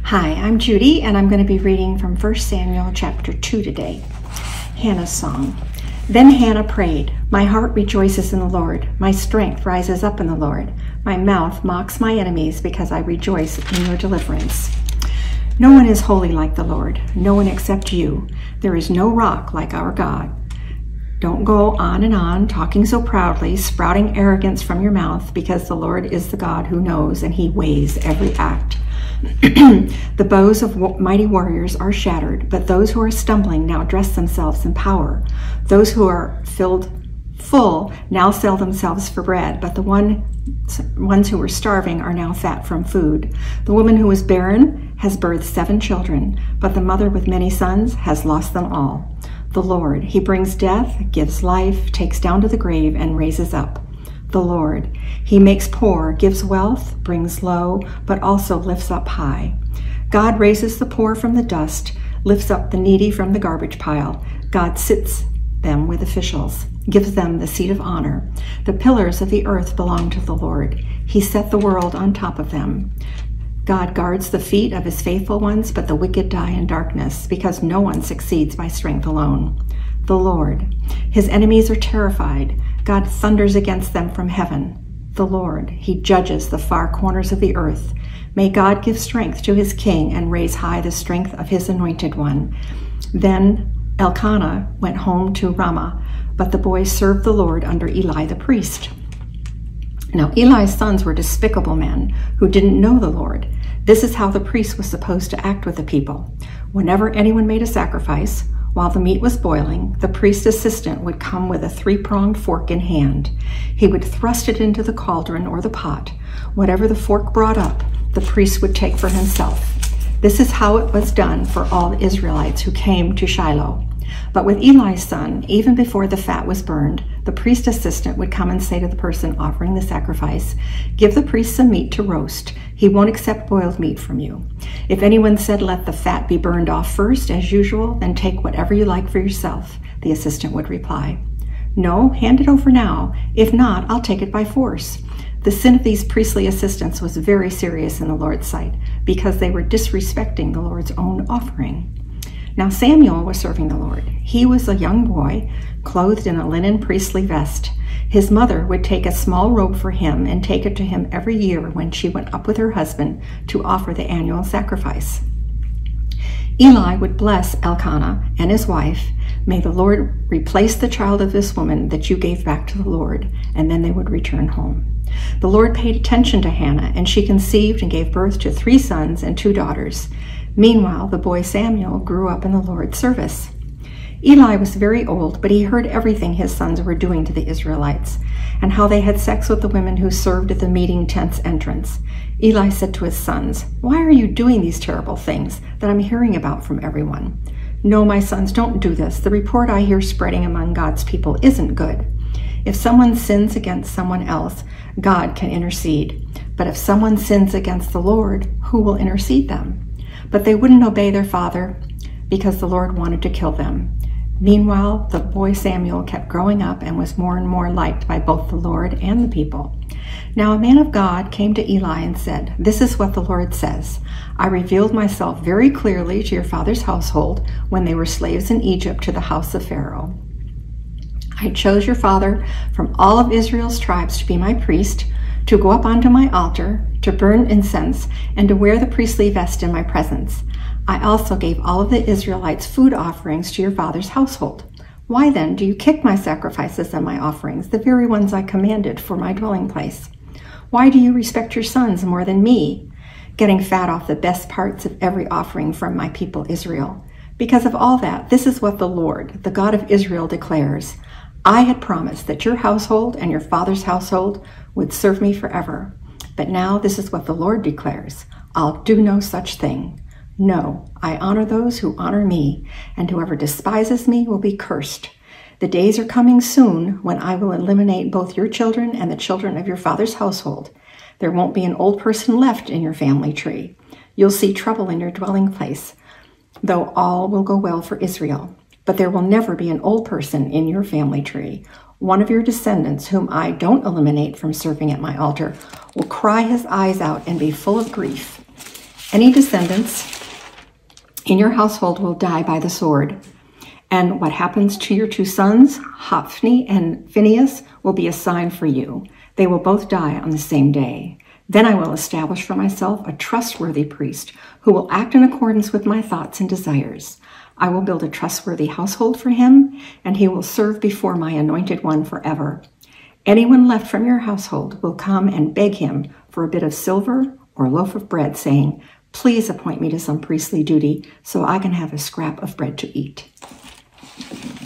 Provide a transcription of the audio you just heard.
Hi, I'm Judy, and I'm going to be reading from 1 Samuel chapter 2 today. Hannah's song. Then Hannah prayed, "My heart rejoices in the Lord. My strength rises up in the Lord. My mouth mocks my enemies because I rejoice in your deliverance. No one is holy like the Lord, no one except you. There is no rock like our God. Don't go on and on, talking so proudly, sprouting arrogance from your mouth, because the Lord is the God who knows, and he weighs every act. The bows of mighty warriors are shattered, but those who are stumbling now dress themselves in power. Those who are full now sell themselves for bread, but the ones who were starving are now fat from food. The woman who was barren has birthed 7 children, but the mother with many sons has lost them all. The Lord, he brings death, gives life, takes down to the grave, and raises up. The Lord, he makes poor, gives wealth, brings low, but also lifts up high. God raises the poor from the dust, lifts up the needy from the garbage pile. God sits them with officials, gives them the seat of honor. The pillars of the earth belong to the Lord. He set the world on top of them. God guards the feet of his faithful ones, but the wicked die in darkness, because no one succeeds by strength alone. The Lord, his enemies are terrified. God thunders against them from heaven. The Lord, he judges the far corners of the earth. May God give strength to his king and raise high the strength of his anointed one. Then Elkanah went home to Ramah, but the boys served the Lord under Eli the priest. Now Eli's sons were despicable men who didn't know the Lord. This is how the priest was supposed to act with the people. Whenever anyone made a sacrifice, while the meat was boiling, the priest's assistant would come with a 3-pronged fork in hand. He would thrust it into the cauldron or the pot. Whatever the fork brought up, the priest would take for himself. This is how it was done for all the Israelites who came to Shiloh. But with Eli's son, even before the fat was burned, the priest assistant would come and say to the person offering the sacrifice, "Give the priest some meat to roast. He won't accept boiled meat from you." If anyone said, "Let the fat be burned off first, as usual, then take whatever you like for yourself," the assistant would reply, "No, hand it over now. If not, I'll take it by force." The sin of these priestly assistants was very serious in the Lord's sight, because they were disrespecting the Lord's own offering. Now Samuel was serving the Lord. He was a young boy, clothed in a linen priestly vest. His mother would take a small robe for him and take it to him every year when she went up with her husband to offer the annual sacrifice. Eli would bless Elkanah and his wife. "May the Lord replace the child of this woman that you gave back to the Lord," and then they would return home. The Lord paid attention to Hannah, and she conceived and gave birth to 3 sons and 2 daughters. Meanwhile, the boy Samuel grew up in the Lord's service. Eli was very old, but he heard everything his sons were doing to the Israelites, and how they had sex with the women who served at the meeting tent's entrance. Eli said to his sons, "Why are you doing these terrible things that I'm hearing about from everyone?" "No, my sons, don't do this. The report I hear spreading among God's people isn't good. If someone sins against someone else, God can intercede. But if someone sins against the Lord, who will intercede them?" But they wouldn't obey their father because the Lord wanted to kill them. Meanwhile, the boy Samuel kept growing up and was more and more liked by both the Lord and the people. Now a man of God came to Eli and said, "This is what the Lord says. I revealed myself very clearly to your father's household when they were slaves in Egypt to the house of Pharaoh. I chose your father from all of Israel's tribes to be my priest, to go up onto my altar, to burn incense, and to wear the priestly vest in my presence. I also gave all of the Israelites food offerings to your father's household. Why then do you kick my sacrifices and my offerings, the very ones I commanded for my dwelling place? Why do you respect your sons more than me, getting fat off the best parts of every offering from my people Israel? Because of all that, this is what the Lord, the God of Israel, declares. I had promised that your household and your father's household would serve me forever. But now this is what the Lord declares. I'll do no such thing. No, I honor those who honor me, and whoever despises me will be cursed. The days are coming soon when I will eliminate both your children and the children of your father's household. There won't be an old person left in your family tree. You'll see trouble in your dwelling place, though all will go well for Israel. But there will never be an old person in your family tree. One of your descendants, whom I don't eliminate from serving at my altar, will cry his eyes out and be full of grief. Any descendants in your household will die by the sword. And what happens to your 2 sons, Hophni and Phinehas, will be a sign for you. They will both die on the same day. Then I will establish for myself a trustworthy priest who will act in accordance with my thoughts and desires. I will build a trustworthy household for him, and he will serve before my anointed one forever. Anyone left from your household will come and beg him for a bit of silver or a loaf of bread, saying, "Please appoint me to some priestly duty so I can have a scrap of bread to eat."